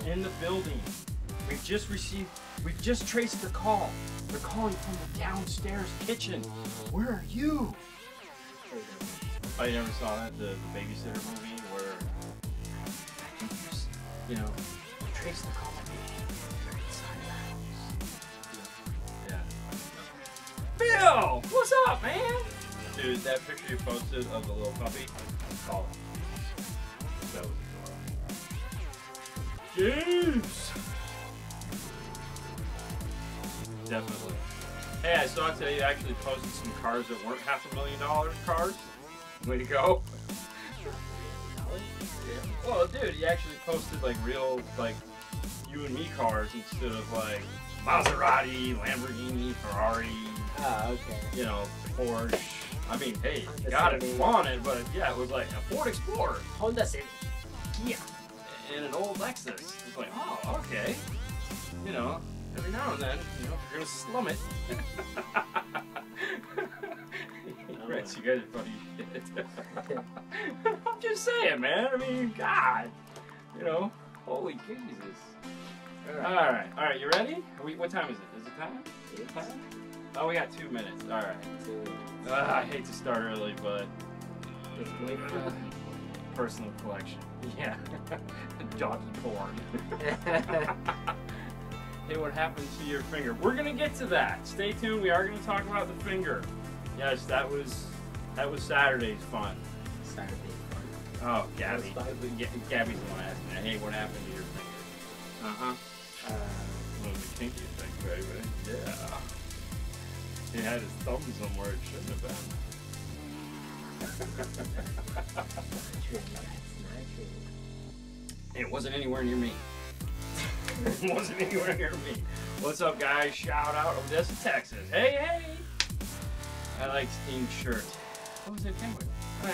in the building. We've just traced the call. They're calling from the downstairs kitchen. Where are you? Oh, you never saw that? The babysitter movie where, you know, trace the call. They're inside the house. Yeah. Bill! What's up, man? Dude, that picture you posted of the little puppy, call him. That was adorable. Jeez! Definitely. Hey, I saw today you actually posted some cars that weren't $500,000 cars. Way to go. Well, dude, you actually posted like real, like, you and me cars instead of like Maserati, Lamborghini, Ferrari. Ah, okay. You know, Porsche. I mean, hey, you got it, wanted, but yeah, it was like a Ford Explorer. Honda Civic. Yeah. And an old Lexus. It's like, oh, okay. You know, every now and then, you know, if you're gonna slum it. Rich, you guys are funny shit. I'm just saying, man. I mean, God. You know, holy Jesus. Alright, you ready? What time is it? Is it time? Is it time? Oh, we got 2 minutes. Alright. I hate to start early, but personal collection. Yeah. Doggy porn. Hey, what happened to your finger? We're gonna get to that. Stay tuned. We are gonna talk about the finger. Yes, that was Saturday's fun. Saturday's fun. Oh, Gabby. Gabby's the one asking that. Hey, what happened to your finger? Well, the kinky thing, baby. Yeah. He had his thumb somewhere it shouldn't have been. It wasn't anywhere near me. It wasn't anywhere near me. What's up, guys? Shout out Odessa, Texas. Hey, hey! I like Steam's shirt. What was it?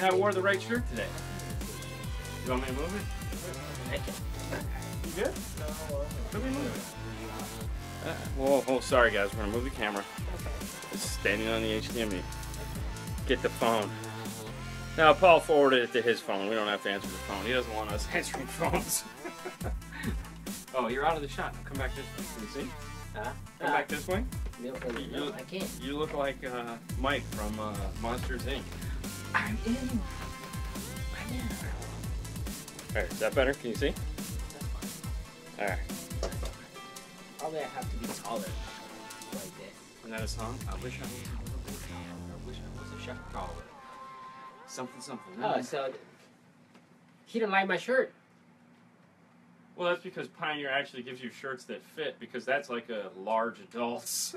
I wore the right shirt today. You want me to move it? You good? Let me move it. Whoa, sorry guys, we're gonna move the camera. It's standing on the HDMI. Get the phone. Now Paul forwarded it to his phone. We don't have to answer the phone. He doesn't want us answering phones. Oh, you're out of the shot. Come back this way. Can you see? Come back this way. No, I can't. You look like Mike from Monsters Inc. I'm in. Right now. Alright, is that better? Can you see? Alright. Probably I have to be taller. Like this. Isn't that a song? I wish I was a chef taller. Something. Oh, so he didn't like my shirt. Well, that's because Pioneer actually gives you shirts that fit, because that's like a large adult's.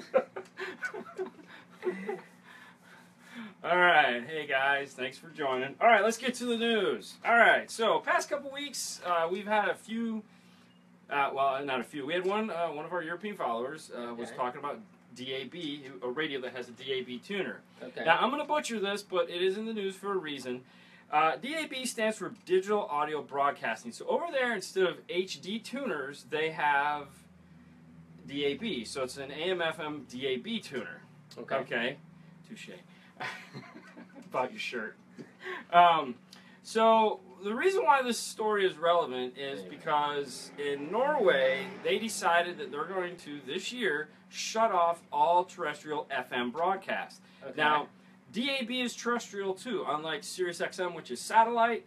Alright, hey guys, thanks for joining. Alright, let's get to the news. Alright, so past couple weeks, we've had a few, well, not a few, we had one of our European followers was talking about DAB, a radio that has a DAB tuner. Okay. Now, I'm going to butcher this, but it is in the news for a reason. DAB stands for Digital Audio Broadcasting. So over there, instead of HD tuners, they have DAB. So it's an AM/FM DAB tuner. Okay. Touche. About your shirt. So the reason why this story is relevant is because in Norway, they decided that they're going to, this year, shut off all terrestrial FM broadcasts. Okay. Now, DAB is terrestrial too, unlike Sirius XM, which is satellite.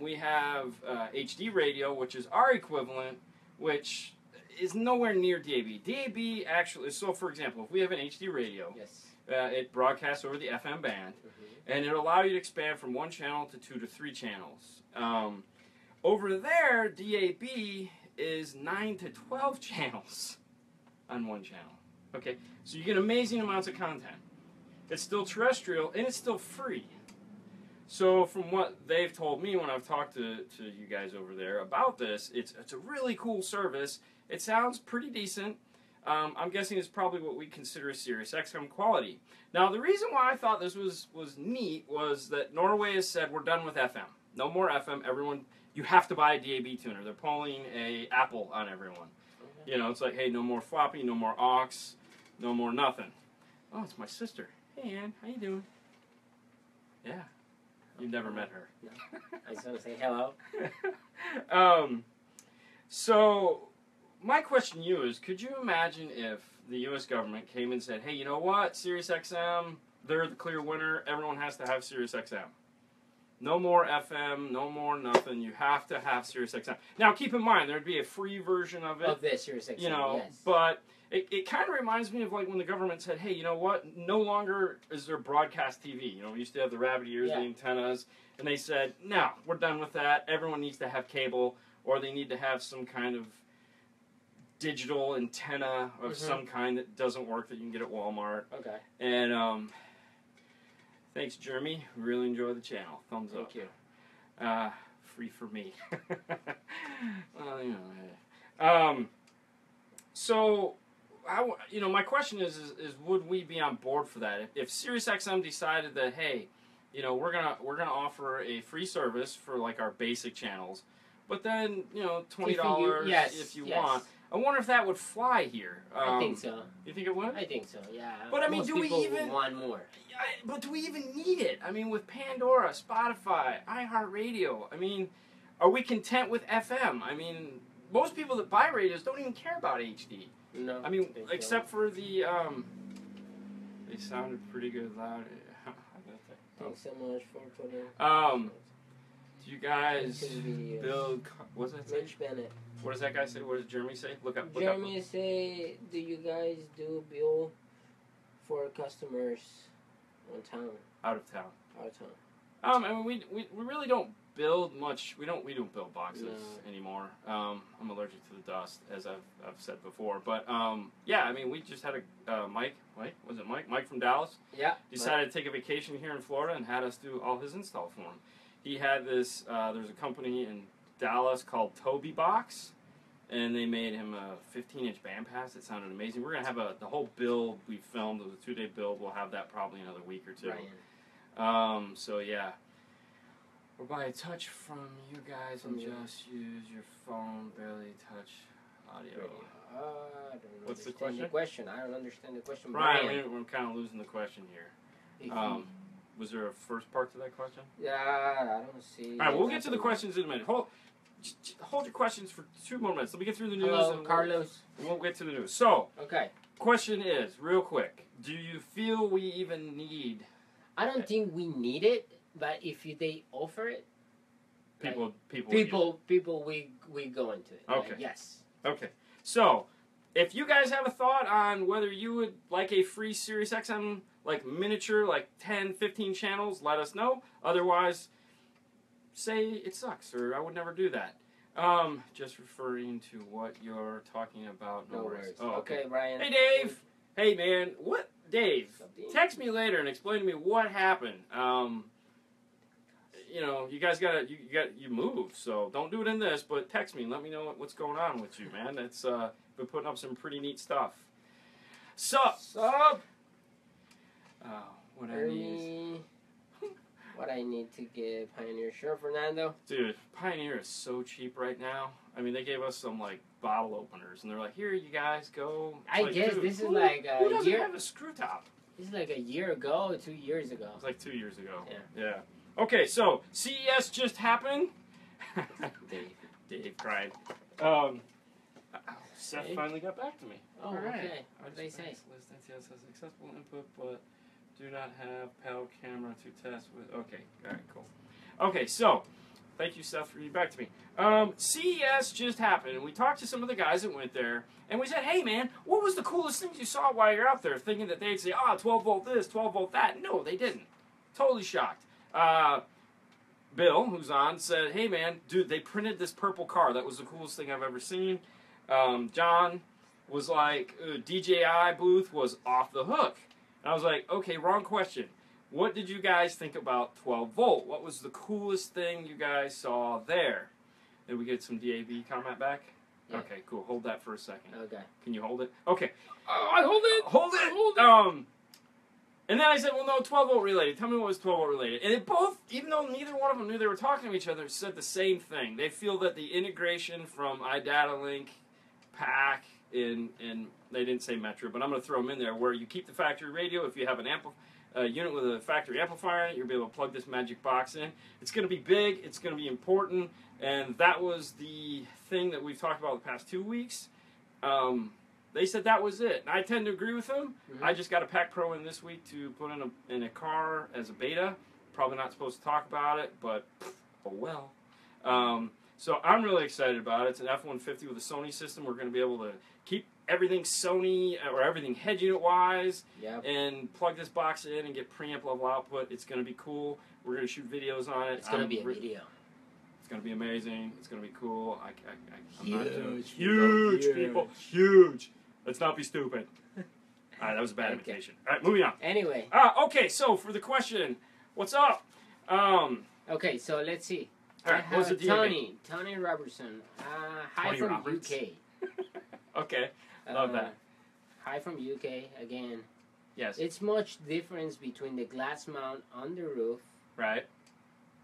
We have HD radio, which is our equivalent, which is nowhere near DAB. DAB actually, so for example, if we have an HD radio, it broadcasts over the FM band, and it'll allow you to expand from 1 channel to 2 to 3 channels. Over there, DAB is 9 to 12 channels on 1 channel. Okay, so you get amazing amounts of content. It's still terrestrial, and it's still free. So from what they've told me when I've talked to you guys over there about this, it's a really cool service. It sounds pretty decent. I'm guessing it's probably what we consider a Sirius XM quality. Now, the reason why I thought this was neat was that Norway has said we're done with FM. No more FM. Everyone, you have to buy a DAB tuner. They're pulling a Apple on everyone. You know, it's like, hey, no more floppy, no more aux, no more nothing. Oh, it's my sister. Hey, Ann, how you doing? Yeah, you've never met her. No. I just want to say hello. So, my question to you is, could you imagine if the U.S. government came and said, hey, you know what, SiriusXM, they're the clear winner, everyone has to have SiriusXM. No more FM, no more nothing, you have to have SiriusXM. Now, keep in mind, there'd be a free version of it. Of this SiriusXM, you know, yes. But it kind of reminds me of like when the government said, hey, you know what, no longer is there broadcast TV. You know, we used to have the rabbit ears, the antennas, and they said, no, we're done with that. Everyone needs to have cable, or they need to have some kind of digital antenna of some kind that doesn't work that you can get at Walmart. Okay. And thanks, Jeremy. Really enjoy the channel. Thumbs up. Thank you. Free for me. Well, you know. So, you know, my question is would we be on board for that? If SiriusXM decided that, hey, you know, we're gonna offer a free service for like our basic channels, but then, you know, $20 if you want. I wonder if that would fly here. I think so. You think it would? I think so, yeah. But I mean, most do we people even want more? But do we even need it? I mean, with Pandora, Spotify, iHeartRadio, I mean, are we content with FM? I mean, most people that buy radios don't even care about HD. No. I mean, except for the, they sounded pretty good loud. Thanks so much for putting. Do you guys build? What's that say? Mitch Bennett. What does that guy say? What does Jeremy say? Look up. Jeremy say, do you guys do bill for customers on town? Out of town. Out of town. I mean, we really don't build much. We don't build boxes anymore. I'm allergic to the dust, as I've said before. But yeah, I mean, we just had a Mike. Wait, was it Mike? Mike from Dallas. Yeah. Decided to take a vacation here in Florida and had us do all his install for him. He had this. There's a company in Dallas called Toby Box, and they made him a 15-inch band pass. It sounded amazing. We're gonna have the whole build we filmed. It was a 2-day build. We'll have that probably another week or two. Ryan. So yeah, or by a touch from you guys and just use your phone, barely touch audio. I don't What's the question? I don't understand the question. Brian, we're kind of losing the question here. Was there a first part to that question? Yeah, I don't see. All right, we'll get to the questions in a minute. Hold your questions for 2 more minutes. Let me get through the news. Hello, and Carlos. We'll get to the news. So, okay. Question is, real quick, do you feel we even need? I don't think we need it, but if they offer it, people we go into it. Okay. Yes. Okay. So, if you guys have a thought on whether you would like a free SiriusXM, like miniature, like 10, 15 channels, let us know. Otherwise, say it sucks, or I would never do that. Just referring to what you're talking about. No worries. Oh, okay, Brian. Hey, Dave. Hey, man. What? Dave, text me later and explain to me what happened. You know, you guys you moved, so don't do it in this, but text me and let me know what's going on with you, man. It's been putting up some pretty neat stuff. Sup? What I need to get Pioneer. Sure, Fernando? Dude, Pioneer is so cheap right now. I mean, they gave us some, like, bottle openers, and they're like, here, you guys, go. I guess this is like a who doesn't year. have a screw top? This is like a year ago, 2 years ago. It was like 2 years ago. Yeah. Okay, so CES just happened. Dave cried. Seth finally got back to me. Oh, all right. Okay. What did they say? List NTS has accessible input, but do not have PAL camera to test with. Okay, all right, cool. Okay, so thank you, Seth, for getting back to me. CES just happened, and we talked to some of the guys that went there, and we said, hey, man, what was the coolest things you saw while you're out there? Thinking that they'd say, 12 volt this, 12 volt that. No, they didn't. Totally shocked. Bill, who's on, said, hey, man, dude, they printed this purple car. That was the coolest thing I've ever seen. John was like, DJI booth was off the hook. And I was like, okay, wrong question. What did you guys think about 12 volt? What was the coolest thing you guys saw there? Did we get some DAB comment back? Yeah. Okay, cool. Hold that for a second. Okay. Can you hold it? Okay. Oh, I hold it! Hold it! And then I said, well, no, 12 volt related. Tell me what was 12 volt related. And it both, even though neither one of them knew they were talking to each other, said the same thing. They feel that the integration from iDataLink, PAC, and they didn't say Metro, but I'm going to throw them in there, where you keep the factory radio if you have an unit with a factory amplifier in it. You'll be able to plug this magic box in. It's going to be big. It's going to be important. And that was the thing that we've talked about the past 2 weeks. They said that was it. And I tend to agree with them. Mm-hmm. I just got a Pack Pro in this week to put in a car as a beta. Probably not supposed to talk about it, but oh well. So I'm really excited about it. It's an F-150 with a Sony system. We're going to be able to keep everything Sony, or everything head unit wise, and plug this box in and get preamp level output. It's going to be cool. We're going to shoot videos on it. It's going to be a video. It's going to be amazing. It's going to be cool. Huge people. Huge. Let's not be stupid. All right, that was a bad imitation. All right, moving on. Anyway. Okay, so for the question, what's up? Okay, so let's see. All right, what's the Tony Robertson. Hi Tony from Roberts? UK. Okay, love that. Hi from UK again. Yes. It's much difference between the glass mount on the roof, right?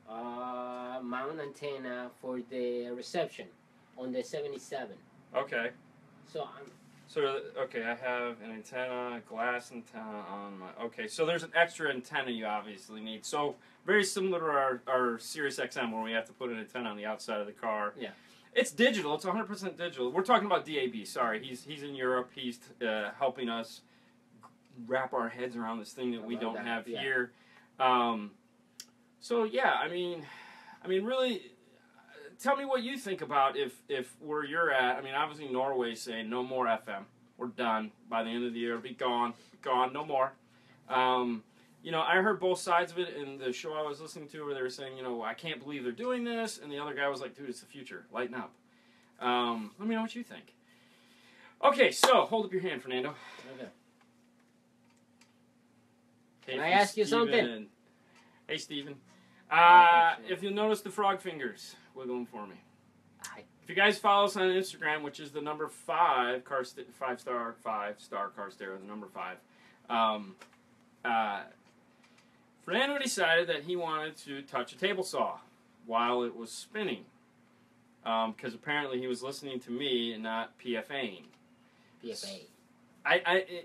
Mount antenna for the reception on the 77. Okay. So okay, I have an antenna, glass antenna on my. Okay, so there's an extra antenna you obviously need. So very similar to our Sirius XM, where we have to put an antenna on the outside of the car. Yeah. It's digital. It's 100% digital. We're talking about DAB. Sorry, he's in Europe. He's helping us wrap our heads around this thing that we don't have here. So yeah, I mean, really, tell me what you think about if where you're at. I mean, obviously Norway's saying no more FM. We're done by the end of the year. It'll be gone, no more. You know, I heard both sides of it in the show I was listening to, where they were saying, you know, I can't believe they're doing this, and the other guy was like, dude, it's the future. Lighten up. Let me know what you think. Okay, so hold up your hand, Fernando. Okay. Can I ask you something? Hey, Steven. If you'll notice the frog fingers wiggling for me. If you guys follow us on Instagram, which is the number 5 5-star car stereo, the number 5. Fernando decided that he wanted to touch a table saw while it was spinning, because apparently he was listening to me and not PFAing. PFA.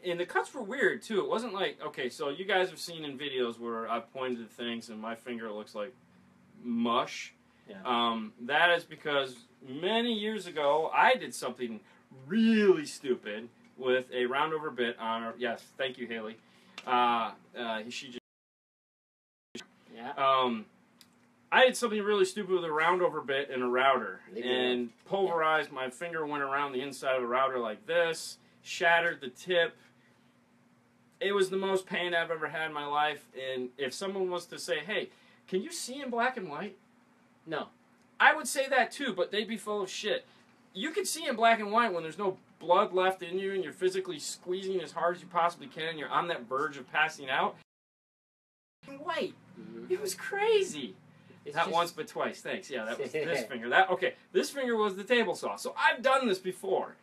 And the cuts were weird too. It wasn't like, okay, so you guys have seen in videos where I've pointed to things and my finger looks like mush. Yeah. That is because many years ago I did something really stupid with a roundover bit on our. Yes, thank you, Haley. She just. Yeah. I did something really stupid with a roundover bit in a router, and pulverized. My finger went around the inside of the router like this, shattered the tip. It was the most pain I've ever had in my life. And if someone was to say, "Hey, can you see in black and white?" No. I would say that too, but they'd be full of shit. You can see in black and white when there's no blood left in you and you're physically squeezing as hard as you possibly can and you're on that verge of passing out. White. Mm-hmm. It was crazy. Not once, but twice. Thanks. Yeah, that was this finger. This finger was the table saw. So I've done this before.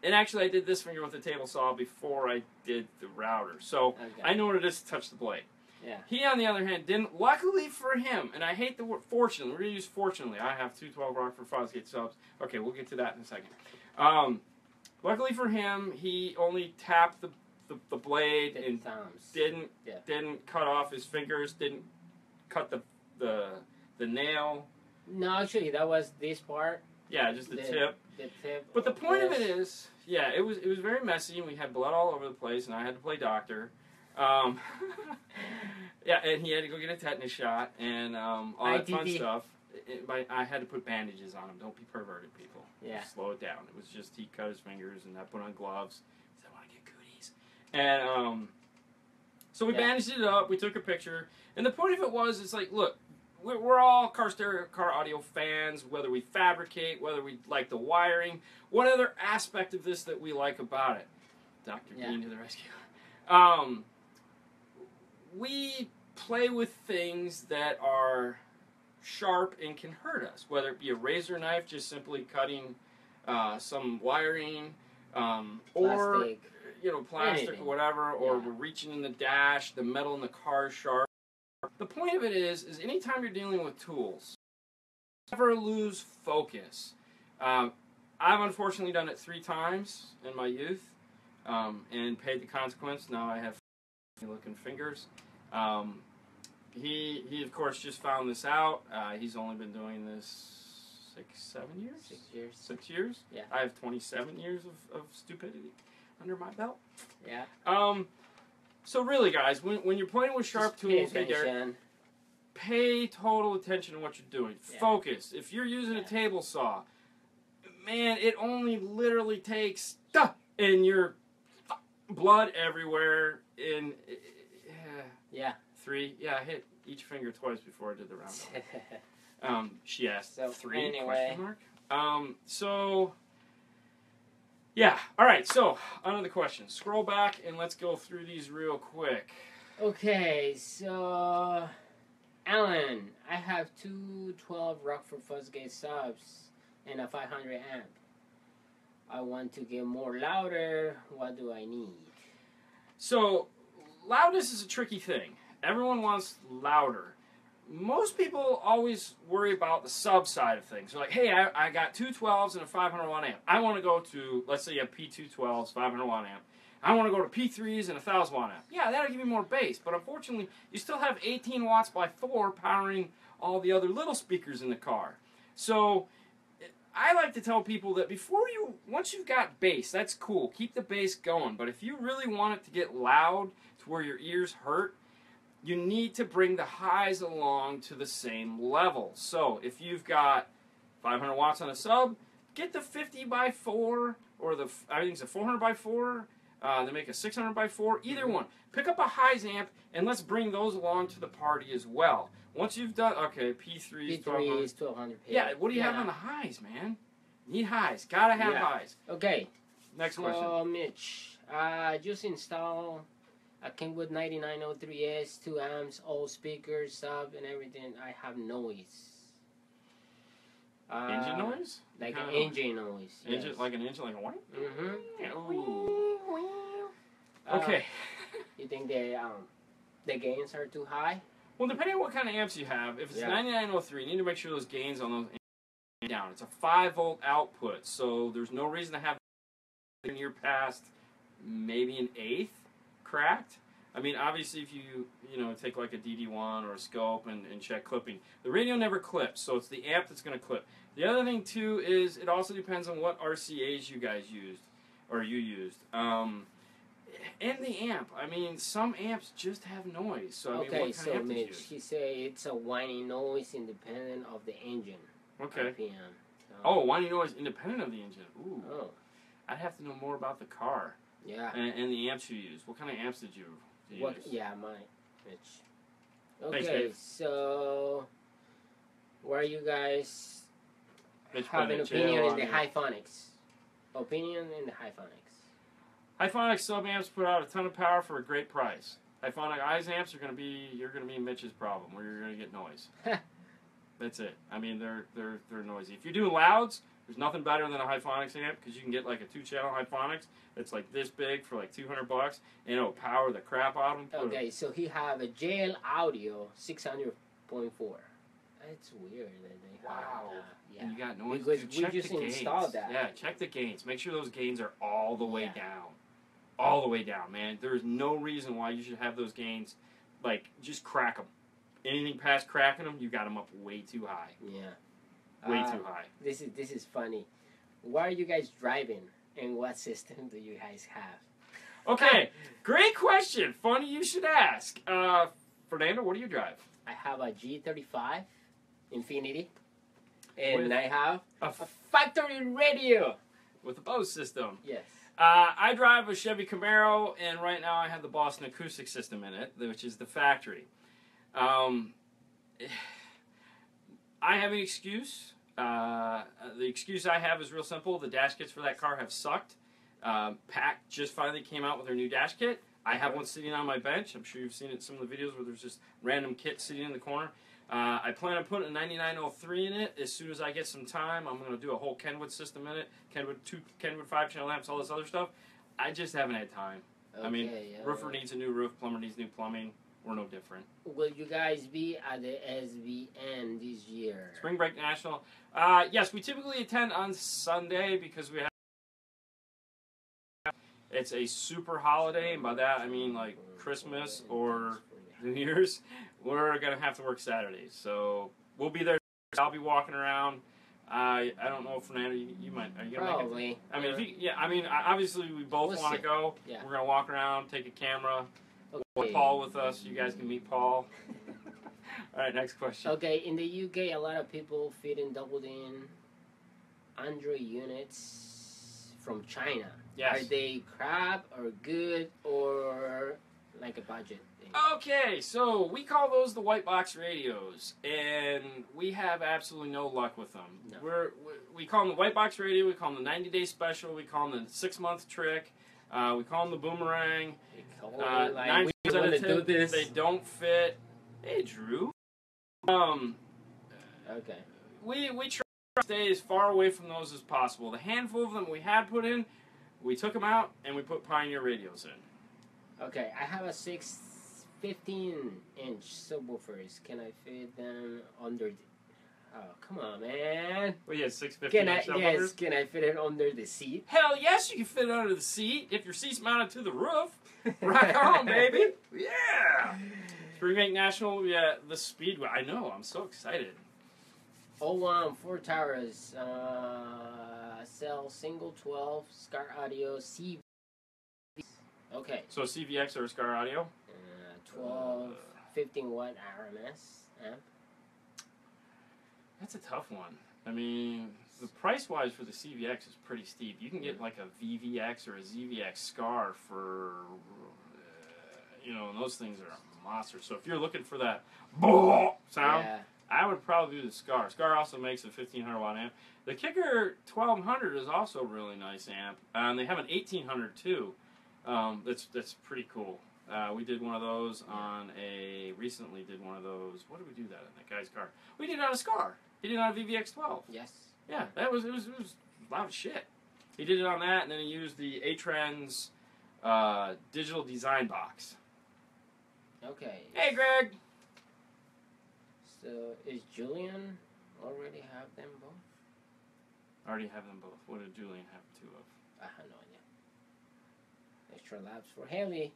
And actually, I did this finger with the table saw before I did the router. So I know what it is to touch the blade. Yeah. He, on the other hand, didn't. Luckily for him, and I hate the word fortunately. We're going to use fortunately. I have 212 Rockford Fosgate subs. Okay, we'll get to that in a second. Luckily for him, he only tapped the blade and didn't cut off his fingers, didn't cut the nail. No, actually, that was this part. Yeah, just the tip. The tip. But the point of it is, yeah, it was very messy, and we had blood all over the place, and I had to play doctor. Yeah, and he had to go get a tetanus shot and all that fun stuff. I had to put bandages on him. Don't be perverted, people. Yeah. Just slow it down. It was just he cut his fingers, and I put on gloves. He said, I want to get cooties. And so we bandaged it up. We took a picture. And the point of it was, it's like, look, we're all car audio fans, whether we fabricate, whether we like the wiring, what other aspect of this that we like about it. Dr. Dean to the rescue. We play with things that are sharp and can hurt us, whether it be a razor knife, just simply cutting some wiring, or plastic or whatever, or we're reaching in the dash, the metal in the car is sharp. The point of it is anytime you're dealing with tools, never lose focus. I've unfortunately done it 3 times in my youth, and paid the consequence. Now I have looking fingers. He of course just found this out. He's only been doing this 7 years? 6 years. 6 years? Yeah. I have 27 years of stupidity under my belt. Yeah. So really, guys, when you're playing with sharp Just tools, pay attention. pay total attention to what you're doing. Yeah. Focus. If you're using a table saw, man, it only literally takes and your blood everywhere in Yeah. 3. Yeah, I hit each finger twice before I did the round. She asked So, 3 anyway. question mark. So yeah. All right. So on to the questions. Scroll back and let's go through these real quick. Okay, so Alan, I have two 12 Rockford Fuzzgate subs and a 500 amp. I want to get more louder. What do I need? So loudness is a tricky thing. Everyone wants louder. Most people always worry about the sub side of things. They're like, hey, I got two 12s and a 500 watt amp. I want to go to, let's say you have P212s, 500 watt amp. I want to go to P3s and 1,000 watt amp. Yeah, that'll give you more bass, but unfortunately, you still have 18 watts by 4 powering all the other little speakers in the car. So I like to tell people that once you've got bass, that's cool. Keep the bass going. But if you really want it to get loud to where your ears hurt, you need to bring the highs along to the same level. So if you've got 500 watts on a sub, get the 50 by 4 or I think it's a 400 by 4. They make a 600 by 4. Either one. Pick up a highs amp and let's bring those along to the party as well. Once you've done, okay, P3s, 1200. Yeah, what do you have on the highs, man? Need highs. Gotta have highs. Okay. Next question. So, Mitch, just install a Kenwood 9903S, 2 amps, all speakers, sub, and everything. I have noise. Engine noise? Like an engine noise. Engine, yes. like an engine, like a whine? Mm-hmm. Okay. You think the gains are too high? Well, depending on what kind of amps you have, if it's 9903, you need to make sure those gains on those amps are down. It's a 5-volt output, so there's no reason to have in your past maybe an 1/8 cracked. I mean, obviously, if you take like a DD1 or a scope and check clipping, the radio never clips, so it's the amp that's going to clip. The other thing too is it also depends on what RCAs you guys used or you used. And the amp. I mean, some amps just have noise. So I mean, what kind of amp did you use? He said it's a whining noise independent of the engine. Okay. RPM. Oh, whining noise independent of the engine. Ooh. Oh. I'd have to know more about the car. Yeah. And the amps you use. What kind of amps did you use? Yeah, mine. Mitch. Thanks, Okay, Dave. so where you guys Mitch have an Bennett, opinion in the JL. Hyphonics? Opinion in the Hyphonics. Hyphonic sub amps put out a ton of power for a great price. Hyphonic eyes amps are you're gonna be Mitch's problem, where you're gonna get noise. That's it. I mean, they're noisy. If you're doing louds, there's nothing better than a Hyphonics amp because you can get like a 2-channel Hyphonics that's like this big for like $200, and it'll power the crap out of them. Okay, so he have a JL Audio 600.4. That's weird that they have that. Yeah. And you got noise. Because Dude, we check just the gains. installed that. Yeah, check the gains. Make sure those gains are all the way Yeah. down. All the way down, man. There's no reason why you should have those gains. Like, just crack them. Anything past cracking them, you got them up way too high. Yeah. Way too high. This is funny. Why are you guys driving, and what system do you guys have? Okay, great question. Funny you should ask. Fernando, what do you drive? I have a G35 Infinity, and I have A a factory radio. with a Bose system. Yes. I drive a Chevy Camaro, and right now I have the Boston acoustic system in it, which is the factory. I have an excuse. The excuse I have is real simple. The dash kits for that car have sucked. Pack just finally came out with their new dash kit. I have one sitting on my bench. I'm sure you've seen it in some of the videos where there's just random kits sitting in the corner. I plan on putting a 9903 in it as soon as I get some time. I'm going to do a whole Kenwood system in it. Kenwood 5-channel amps, all this other stuff. I just haven't had time. Okay, I mean, roofer needs a new roof, plumber needs new plumbing. We're no different. Will you guys be at the SVN this year? Spring Break National. Yes, we typically attend on Sunday because we have. It's a super holiday, and by that I mean like Christmas or New Year's, we're going to have to work Saturdays. So we'll be there. I'll be walking around. I don't know, Fernando, you might. Are you going to Probably. make it? I mean, I mean, obviously we both want to go. Yeah. We're going to walk around, take a camera. Okay. Want Paul with us. You guys can meet Paul. All right, next question. Okay, in the UK, a lot of people fit in doubled-in Android units from China. Yes. Are they crap or good or like a budget thing? Okay, so we call those the white box radios, and we have absolutely no luck with them. No. We call them the white box radio. We call them the 90-day special. We call them the 6-month trick. We call them the boomerang. 9 we want to do this. They don't fit. Hey, Drew. Okay. We try to stay as far away from those as possible. The handful of them we had put in, we took them out and we put Pioneer radios in. Okay, I have a 15-inch subwoofers. Can I fit them under? Oh, come on, man. Well, yeah, 615-inch subwoofers. Yes, can I fit it under the seat? Hell yes, you can fit it under the seat if your seat's mounted to the roof. Rock on, baby. Yeah. Spring Bank National, yeah, the Speedway. I know, I'm so excited. 01 Four Towers, sell single 12 Scar Audio CV. Okay. So CVX or Scar Audio? 12, 15 watt RMS amp. That's a tough one. I mean, the price-wise for the CVX is pretty steep. You can get like a VVX or a ZVX Scar for, you know, and those things are a monster. So if you're looking for that sound, Yeah. I would probably do the Scar. Scar also makes a 1500 watt amp. The Kicker 1200 is also a really nice amp, and they have an 1800 too. That's pretty cool. We did one of those on recently did one of those. What did we do that in that guy's car? We did it on a Scar. He did it on a VVX12. Yes. Yeah, it was loud as shit. He did it on that, and then he used the A-Trends digital design box. Okay. Hey, Greg. So is Julian already have them both? I already have them both. What did Julian have two of? I have no idea. Extra laps for Haley.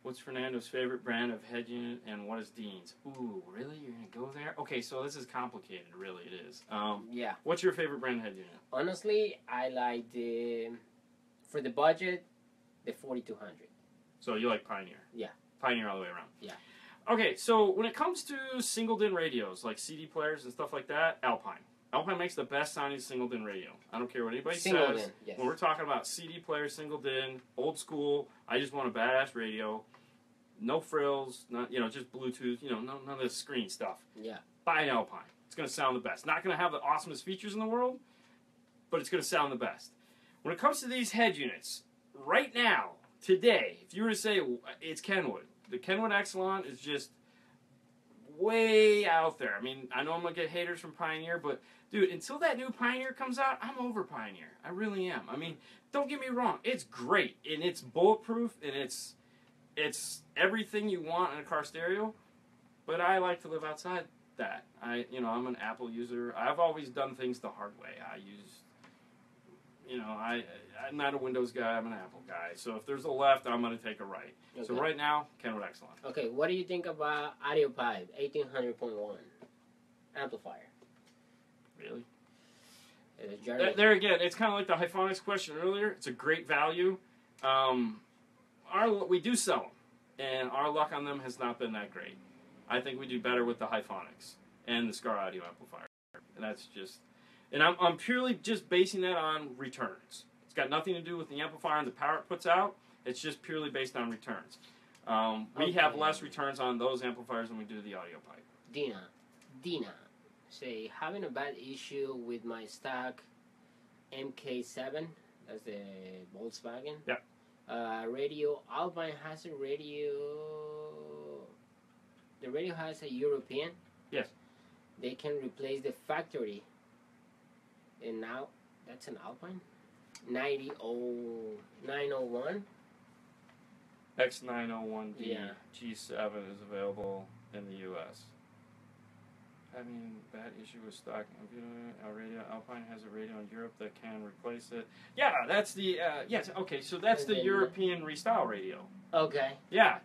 What's Fernando's favorite brand of head unit, and what is Dean's? Ooh, really? You're going to go there? Okay, so this is complicated, really it is. Yeah. What's your favorite brand of head unit? Honestly, I like for the budget, the 4200. So you like Pioneer? Yeah. Pioneer all the way around? Yeah. Okay, so when it comes to single-din radios, like CD players and stuff like that, Alpine. Alpine makes the best sounding single-din radio. I don't care what anybody says. Yes. When we're talking about CD player, single-din, old school, I just want a badass radio. No frills, not just Bluetooth, none of this screen stuff. Yeah. Buy an Alpine. It's going to sound the best. Not going to have the awesomest features in the world, but it's going to sound the best. When it comes to these head units, right now, today, if you were to say it's Kenwood, the Kenwood Exelon is just way out there. I mean, I know I'm going to get haters from Pioneer, but, dude, until that new Pioneer comes out, I'm over Pioneer. I really am. I mean, don't get me wrong. It's great, and it's bulletproof, and it's everything you want in a car stereo, but I like to live outside that. I'm an Apple user. I've always done things the hard way. I'm not a Windows guy. I'm an Apple guy. So if there's a left, I'm going to take a right. Okay. So right now, Kenwood Exelon. Okay, what do you think about Audio Pipe 1800.1 amplifier? Really? There again, it's kind of like the Hyphonics question earlier. It's a great value. We do sell them, and our luck on them has not been that great. I think we do better with the Hyphonics and the Scar Audio amplifier. And that's just... And I'm purely just basing that on returns. It's got nothing to do with the amplifier and the power it puts out. It's just purely based on returns. We have less returns on those amplifiers than we do the Audio Pipe. Dina, say, having a bad issue with my stock MK7, that's the Volkswagen. Yep. Radio, Alpine has a radio, the radio has a European. Yes. They can replace the factory. And now, that's an Alpine? 901? X901D Yeah. G7 is available in the U.S. Having bad issue with stock radio. Alpine has a radio in Europe that can replace it. Yeah, that's the yes. Okay, so that's the European restyle radio. Okay. Yeah.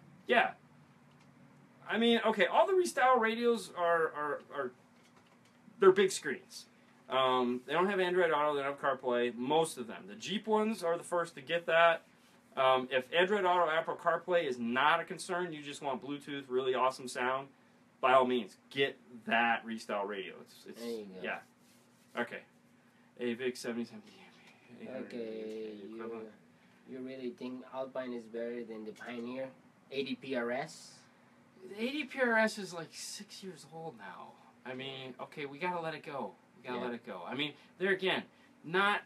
I mean, okay, all the restyle radios are they're big screens. They don't have Android Auto, they don't have CarPlay, most of them. The Jeep ones are the first to get that. If Android Auto, Apple CarPlay is not a concern, you just want Bluetooth, really awesome sound, by all means, get that restyle radio. It's there you go. Yeah. Okay. AVIC 77. Okay, you really think Alpine is better than the Pioneer 80 PRS? The 80 PRS is like 6 years old now. I mean, okay, we gotta let it go. Let it go. I mean, there again, not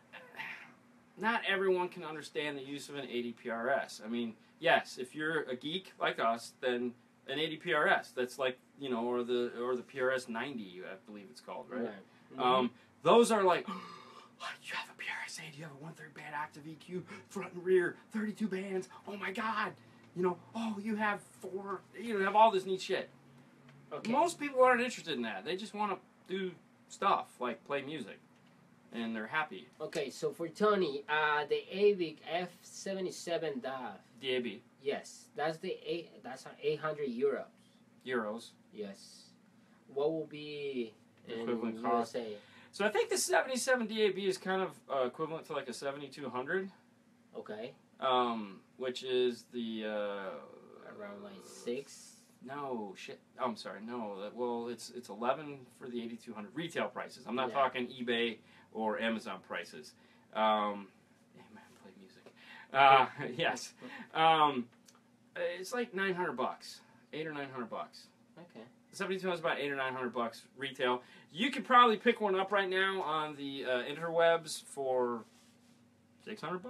everyone can understand the use of an 80 PRS. I mean, yes, if you're a geek like us, then an 80 PRS. That's like, you know, or the PRS 90, I believe it's called, right? Mm-hmm. Those are like, you have a PRS 80, you have a 1/3 band active EQ, front and rear, 32 bands. Oh my God, you know, you have you have all this neat shit. Okay. Most people aren't interested in that. They just want to do stuff like play music, and they're happy. Okay, so for Tony, the AVIC F77 DAF. DAB. Yes, that's 800 euros. Euros. Yes. What will be equivalent in cost? USA? So I think the 77 DAB is kind of equivalent to like a 7200. Okay. Which is the around like 6. No shit. Oh, I'm sorry. No. Well, it's 11 for the 8200 retail prices. I'm not talking eBay or Amazon prices. Hey man, play music. Yes. It's like $900, $800 or $900. Okay. The 7200 is about $800 or $900 retail. You could probably pick one up right now on the interwebs for $600.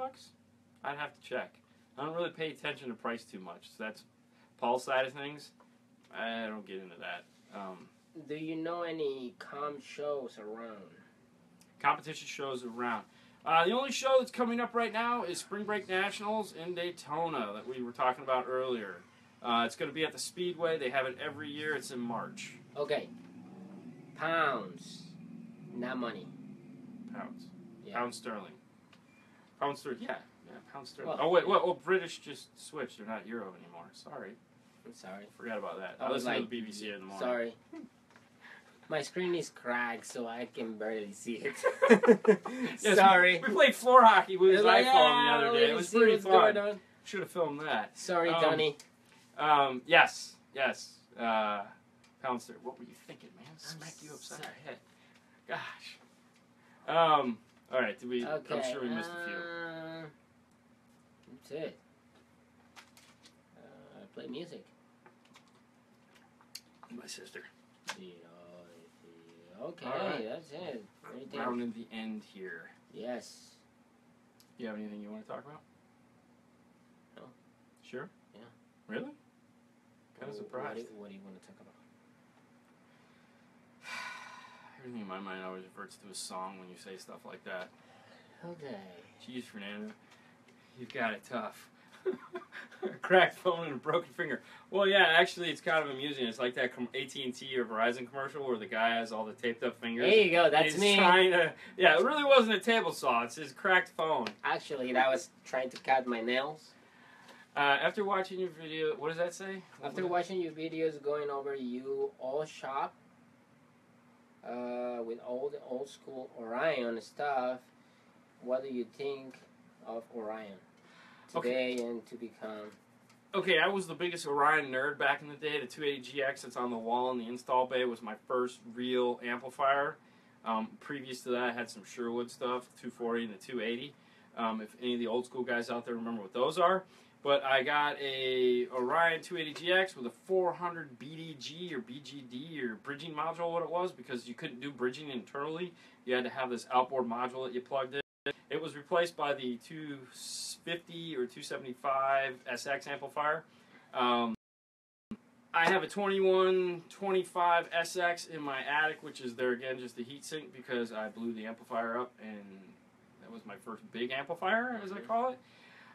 I'd have to check. I don't really pay attention to price too much. So that's Paul's side of things. I don't get into that. Do you know any shows around? Competition shows around. The only show that's coming up right now is Spring Break Nationals in Daytona that we were talking about earlier. It's going to be at the Speedway. They have it every year. It's in March. Okay. Pounds, not money. Pounds. Yeah. Pound sterling. Pound sterling. Yeah. Pound sterling. Well, oh wait. Well, British just switched. They're not euro anymore. Sorry. I'm sorry. Forgot about that. I I was listen like, to the BBC in the morning. Sorry. My screen is cracked, so I can barely see it. Yes, Sorry. We played floor hockey with his Like, iPhone the other day. It was pretty fun. Should have filmed that. Sorry, Donnie. Yes. Pound sterling. What were you thinking, man? Smack you upside the head. Gosh. All right. Did we? Okay, I'm sure we missed a few. That's it. Play music. My sister. Okay, right. that's it. Rounding the end here. Yes. You have anything you want to talk about? No. Sure? Yeah. Really? Kind of surprised. What do you want to talk about? Everything in my mind always reverts to a song when you say stuff like that. Okay. Jeez, Fernando. You've got it tough. A cracked phone and a broken finger. Well, yeah, actually, it's kind of amusing. It's like that AT&T or Verizon commercial where the guy has all the taped up fingers. There you go. That's me. Yeah, it really wasn't a table saw. It's his cracked phone. Actually, that was trying to cut my nails. After watching your video, what does that say? After watching your videos going over you all shop with all the old school Orion stuff, what do you think of Orion today and to become? Okay, I was the biggest Orion nerd back in the day. The 280GX that's on the wall in the install bay was my first real amplifier. Previous to that, I had some Sherwood stuff, 240 and the 280. If any of the old school guys out there remember what those are. But I got a Orion 280GX with a 400 BDG or BGD or bridging module, what it was, because you couldn't do bridging internally. You had to have this outboard module that you plugged in. It was replaced by the 250 or 275 SX amplifier. I have a 2125 SX in my attic, which is there again just a heat sink because I blew the amplifier up, and that was my first big amplifier, as I call it.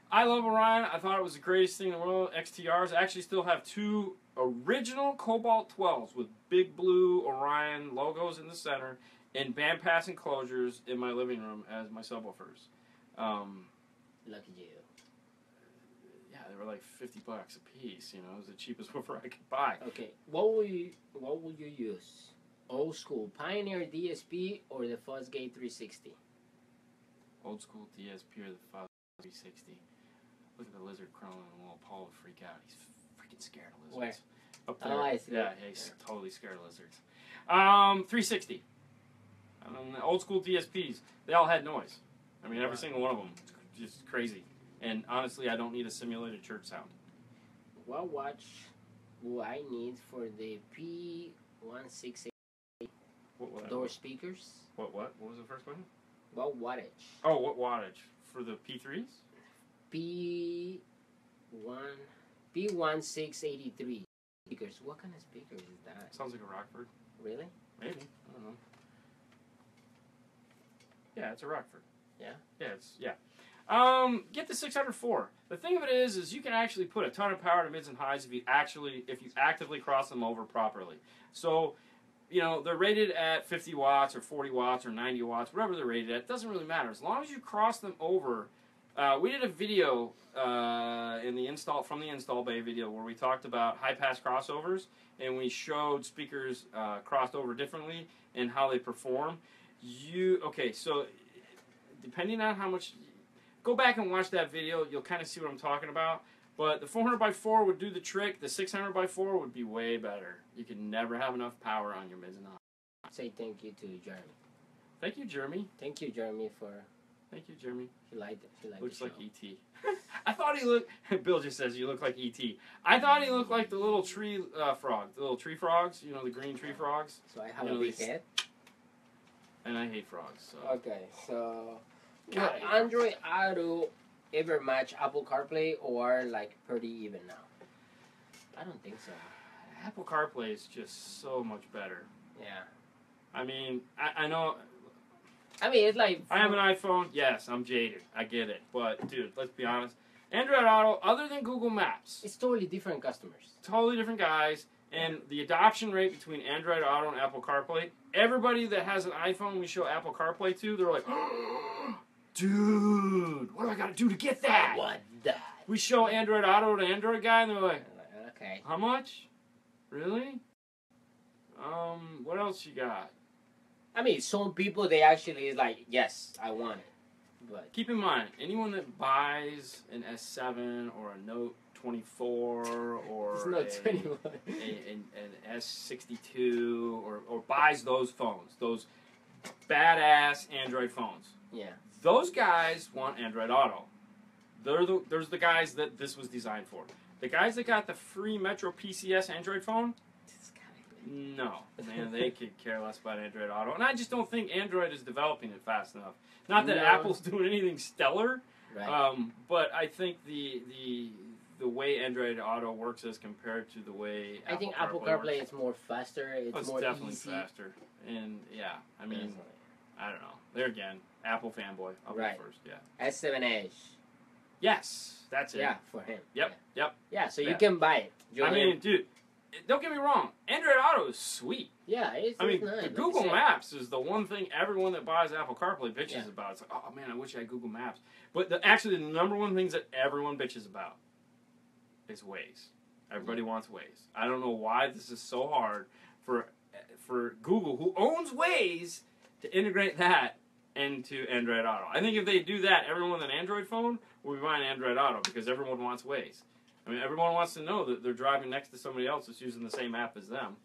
I love Orion. I thought it was the greatest thing in the world. XTRs. I actually still have 2 original Cobalt 12s with big blue Orion logos in the center and bandpass enclosures in my living room as my subwoofers. Lucky you. Yeah, they were like $50 a piece. You know, it was the cheapest woofer I could buy. Okay, what would you use? Old school Pioneer DSP or the Fuzzgate 360? Old school DSP or the Fuzz 360. Look at the lizard crawling on the wall. Paul would freak out. He's freaking scared of lizards. Where? Up there. Oh, I see. Yeah, he's totally scared of lizards. 360. The old school DSPs, they all had noise. I mean, every single one of them. It's just crazy. And honestly, I don't need a simulated church sound. What watch will I need for the P168 door speakers? What was the first question? What wattage? Oh, what wattage? For the P3s? P1683 speakers. What kind of speakers is that? Sounds like a Rockford. Really? Maybe. I don't know. Yeah, it's a Rockford. Yeah? Yeah. Get the 604. The thing of it is you can actually put a ton of power to mids and highs if you actively cross them over properly. So, you know, they're rated at 50 watts or 40 watts or 90 watts, whatever they're rated at. It doesn't really matter. As long as you cross them over. We did a video from the install bay video where we talked about high pass crossovers and we showed speakers crossed over differently and how they perform. So depending on how much, go back and watch that video. You'll kind of see what I'm talking about. But the 400x4 would do the trick. The 600x4 would be way better. You could never have enough power on your mids and highs. Say thank you to Jeremy. Thank you, Jeremy. Thank you, Jeremy, for... Thank you, Jeremy. He liked it. He liked Looks the like show. E.T. I thought he looked... Bill just says you look like E.T. I thought he looked like the little tree frog. The little tree frogs. You know, the green tree frogs. So I have a big head? And I hate frogs. So. Okay, so... God, Will Android Auto ever match Apple CarPlay or like pretty even now? I don't think so. Apple CarPlay is just so much better. Yeah. I mean, I know... I mean, it's like... I have an iPhone. Yes, I'm jaded. I get it. But, dude, let's be honest. Android Auto, other than Google Maps... It's totally different customers. Totally different guys. And the adoption rate between Android Auto and Apple CarPlay, everybody that has an iPhone we show Apple CarPlay to, they're like, oh, dude, what do I got to do to get that? What the? We show Android Auto to Android guy, and they're like, okay. how much? Really? What else you got? I mean, some people, they actually is like, yes, I want it. But keep in mind, anyone that buys an S7 or a Note 24 or an S62 or buys those phones, those badass Android phones. Yeah. Those guys want Android Auto. There's the guys that this was designed for. The guys that got the free Metro PCS Android phone, no, man, they could care less about Android Auto. And I just don't think Android is developing it fast enough. Not that Apple's doing anything stellar, right. But I think the way Android Auto works as compared to the way Apple CarPlay is more faster. It's more definitely easy. Faster. And yeah, I mean, I don't know. There again, Apple fanboy. I'll go first. Yeah. S7 Edge. Yes, that's it. Yeah, for him. Yep. Yeah, so you can buy it. I mean, dude, don't get me wrong. Android Auto is sweet. Yeah, it's nice. The Google Maps is the one thing everyone that buys Apple CarPlay bitches about. It's like, oh man, I wish I had Google Maps. But actually, the number one things that everyone bitches about is Waze. Everybody wants Waze. I don't know why this is so hard for Google, who owns Waze, to integrate that into Android Auto. I think if they do that, everyone with an Android phone will be buying Android Auto because everyone wants Waze. I mean, everyone wants to know that they're driving next to somebody else that's using the same app as them,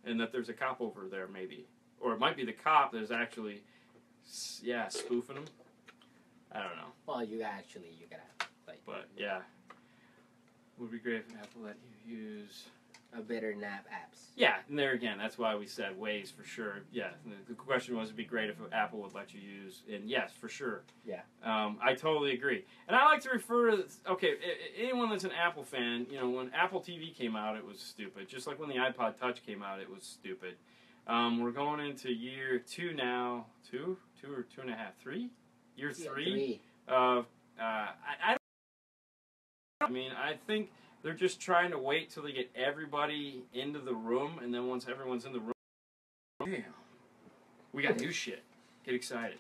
and that there's a cop over there, maybe. Or it might be the cop that's actually, spoofing them. I don't know. Well, you gotta, but, yeah. Would be great if Apple let you use a better nav apps. Yeah, and there again, that's why we said Waze for sure. Yeah, the question was, it'd be great if Apple would let you use, and yes, for sure. Yeah. I totally agree. And I like to refer to, anyone that's an Apple fan, when Apple TV came out, it was stupid. Just like when the iPod Touch came out, it was stupid. We're going into year 2 now. 2 or 2.5, 3? Year 3 of, I think they're just trying to wait till they get everybody into the room, and then once everyone's in the room, damn, we got new shit. Get excited.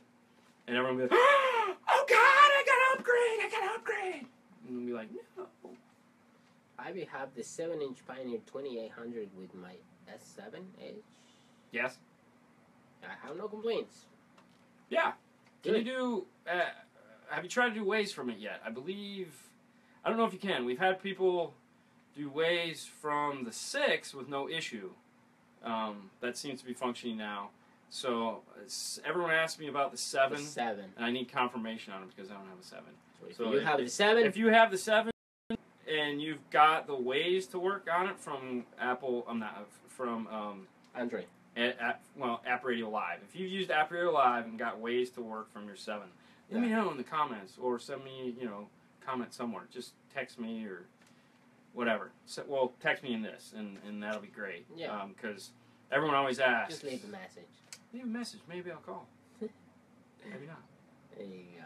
And everyone will be like, oh God, I gotta upgrade! And we'll be like, no, I will have the 7-inch Pioneer 2800 with my S7H. Yes. I have no complaints. Yeah. Can Good. you do? Have you tried to do waves from it yet? I believe. I don't know if you can. We've had people do waves from the 6 with no issue. That seems to be functioning now. So everyone asked me about the 7. The 7. And I need confirmation on it because I don't have a 7. So you have the 7. If you have the 7 and you've got the ways to work on it from Apple, from Android. App Radio Live. If you've used App Radio Live and got ways to work from your 7, let me know in the comments or send me, comment somewhere. Just text me or whatever. So, text me in this, and that'll be great. Yeah. Because everyone always asks. Just leave a message. Leave a message. Maybe I'll call. Maybe not. There you go.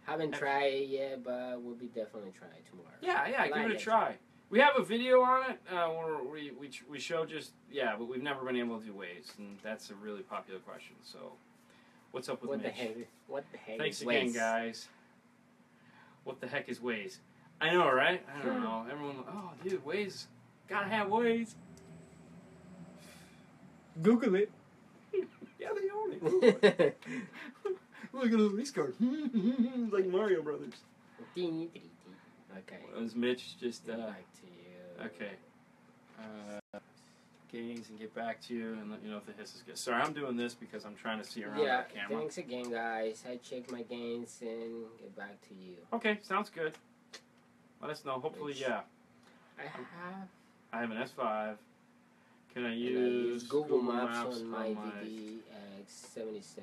Haven't tried it yet, but we'll be definitely trying tomorrow. Yeah, give it a try. We have a video on it where we show but we've never been able to do waves, and that's a really popular question. So, what's up with What Mitch? the heck Thanks is again, waves? guys. What the heck is waves? I know, right? I don't know. Everyone, dude, waves. Gotta have waves. Google it. Yeah, they own it. Google it. Look at those race cars. Like Mario Brothers. Okay. Was Mitch just Get back to you. okay. Gains and get back to you and let you know if the hiss is good. Sorry, I'm doing this because I'm trying to see around the camera. Thanks again, guys. I check my gains and get back to you. Okay, sounds good. Let us know. Hopefully, yeah. I I have an S5. Can I I use Google Maps on my DDX77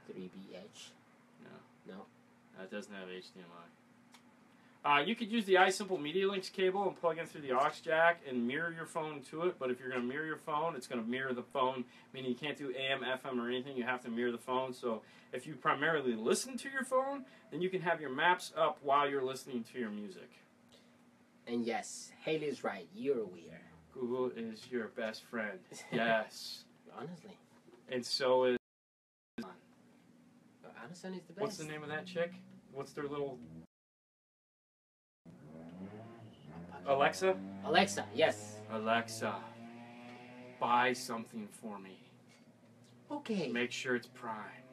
3BH. No. It doesn't have HDMI. You could use the iSimple Media Links cable and plug in through the aux jack and mirror your phone to it, but if you're going to mirror your phone, it's going to mirror the phone, meaning you can't do AM, FM, or anything. You have to mirror the phone. So if you primarily listen to your phone, then you can have your maps up while you're listening to your music. And yes, Haley's right. You're weird. Google is your best friend. Yes. Honestly. And so is... Amazon is the best. What's the name of that chick? What's their little... Alexa? Alexa, yes. Alexa, buy something for me. Okay. Make sure it's Prime.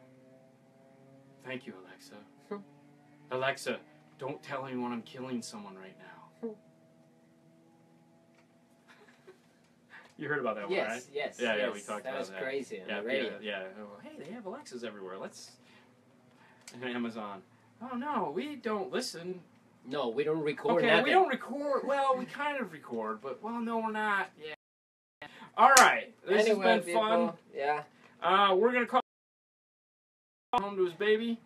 Thank you, Alexa. Alexa, don't tell anyone I'm killing someone right now. You heard about that one, right? Yes. Yeah, we talked about that. That was crazy on the radio. Yeah. Oh, hey, they have Alexas everywhere. And Amazon. Oh, no, we don't listen. No, we don't record Okay, nothing. we don't record. Well, we kind of record, but, no, we're not. Yeah. All right. This has been fun. Yeah. We're going to call home to his baby.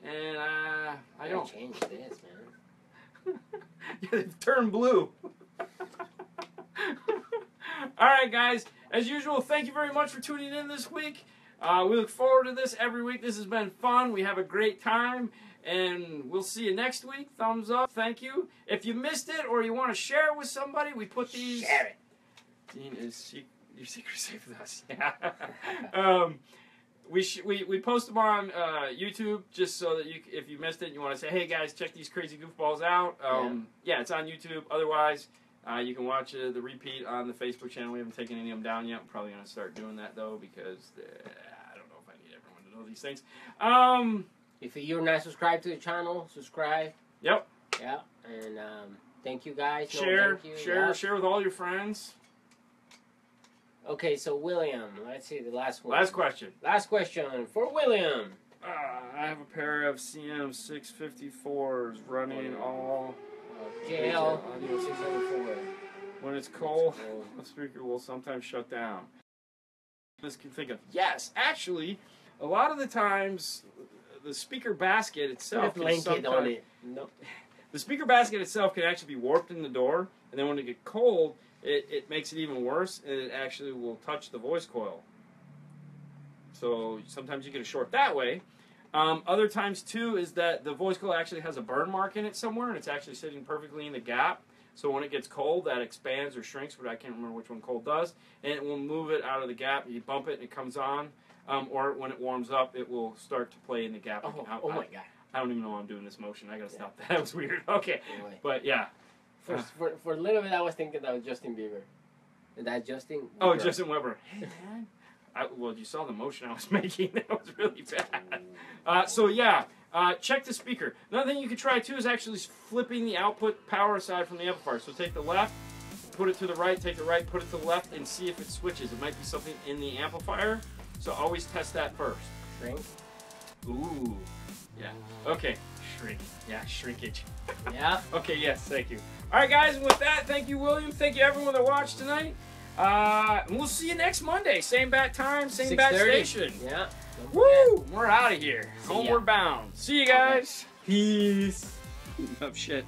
And, I don't... change this, man. Yeah, it turned blue. All right, guys. As usual, thank you very much for tuning in this week. We look forward to this every week. This has been fun. We have a great time. And we'll see you next week. Thumbs up. Thank you. If you missed it or you want to share it with somebody, we put these... Share it. Dean, your secret's safe with us. Yeah. We post them on YouTube just so that if you missed it and you want to say, hey, guys, check these crazy goofballs out. Yeah, it's on YouTube. Otherwise, you can watch the repeat on the Facebook channel. We haven't taken any of them down yet. I'm probably going to start doing that, though, because I don't know if I need everyone to know these things. If you're not subscribed to the channel, subscribe. Yep. Yeah. And thank you, guys. Share with all your friends. Okay, so William, let's see the last one. Last question. Last question for William. I have a pair of CM654s running all JL Audio 604. When it's cold, the speaker will sometimes shut down. This can think of actually, a lot of the times the speaker basket itself can the speaker basket itself can actually be warped in the door, and then when it gets cold, it makes it even worse, and it actually will touch the voice coil. So sometimes you get a short that way. Other times, too, is that the voice coil actually has a burn mark in it somewhere, and it's actually sitting perfectly in the gap. So when it gets cold, that expands or shrinks, but I can't remember which one cold does, and it will move it out of the gap. You bump it, and it comes on. Or when it warms up, it will start to play in the gap. Oh my God. I don't even know why I'm doing this motion. I gotta stop that. That was weird. Okay. Anyway. But yeah. For a little bit, I was thinking that was Justin Bieber. That Justin. Oh, Justin Weber. Hey, man. Well, you saw the motion I was making. That was really bad. So, yeah, check the speaker. Another thing you could try, too, is actually flipping the output power side from the amplifier. So take the left, put it to the right, take the right, put it to the left, and see if it switches. It might be something in the amplifier, so always test that first. Shrink. Ooh. Yeah. Okay. Shrink. Yeah, shrinkage. Yeah. Okay, yes, thank you. All right, guys, and with that, thank you, William. Thank you, everyone that watched tonight. And we'll see you next Monday. Same bat time, same bat station. Yeah. Woo! We're out of here. See Homeward ya. bound. See you guys. Peace. Oh, shit.